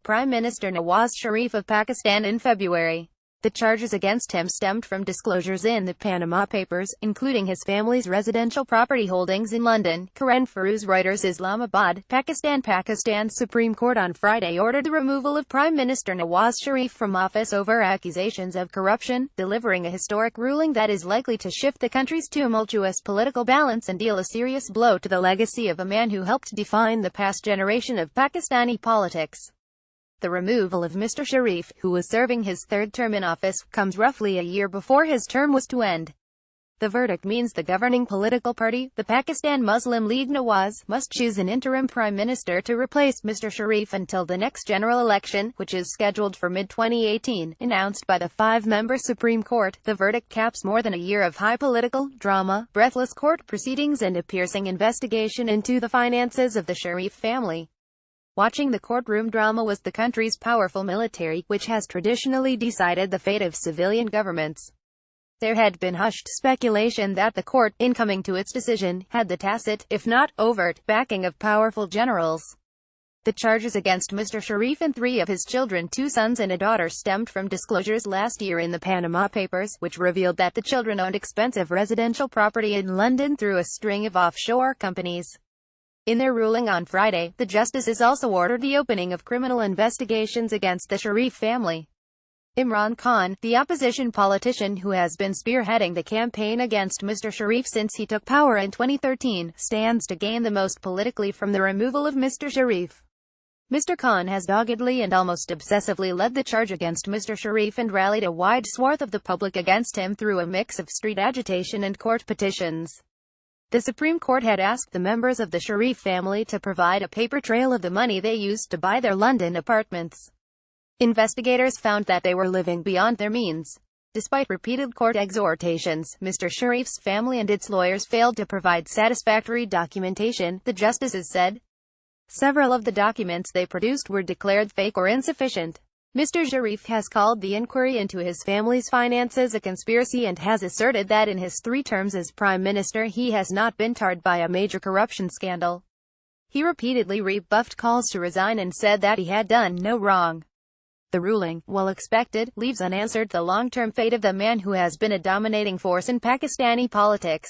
Prime Minister Nawaz Sharif of Pakistan in February. The charges against him stemmed from disclosures in the Panama Papers, including his family's residential property holdings in London. Karen Feroz, Reuters, Islamabad, Pakistan. Pakistan's Supreme Court on Friday ordered the removal of Prime Minister Nawaz Sharif from office over accusations of corruption, delivering a historic ruling that is likely to shift the country's tumultuous political balance and deal a serious blow to the legacy of a man who helped define the past generation of Pakistani politics. The removal of Mr. Sharif, who was serving his third term in office, comes roughly a year before his term was to end. The verdict means the governing political party, the Pakistan Muslim League Nawaz, must choose an interim prime minister to replace Mr. Sharif until the next general election, which is scheduled for mid-2018, announced by the five-member Supreme Court. The verdict caps more than a year of high political drama, breathless court proceedings and a piercing investigation into the finances of the Sharif family. Watching the courtroom drama was the country's powerful military, which has traditionally decided the fate of civilian governments. There had been hushed speculation that the court, in coming to its decision, had the tacit, if not overt, backing of powerful generals. The charges against Mr. Sharif and three of his children, 2 sons and a daughter, stemmed from disclosures last year in the Panama Papers, which revealed that the children owned expensive residential property in London through a string of offshore companies. In their ruling on Friday, the justices also ordered the opening of criminal investigations against the Sharif family. Imran Khan, the opposition politician who has been spearheading the campaign against Mr. Sharif since he took power in 2013, stands to gain the most politically from the removal of Mr. Sharif. Mr. Khan has doggedly and almost obsessively led the charge against Mr. Sharif and rallied a wide swath of the public against him through a mix of street agitation and court petitions. The Supreme Court had asked the members of the Sharif family to provide a paper trail of the money they used to buy their London apartments. Investigators found that they were living beyond their means. Despite repeated court exhortations, Mr. Sharif's family and its lawyers failed to provide satisfactory documentation, the justices said. Several of the documents they produced were declared fake or insufficient. Mr. Sharif has called the inquiry into his family's finances a conspiracy and has asserted that in his 3 terms as prime minister he has not been tarred by a major corruption scandal. He repeatedly rebuffed calls to resign and said that he had done no wrong. The ruling, while expected, leaves unanswered the long-term fate of the man who has been a dominating force in Pakistani politics.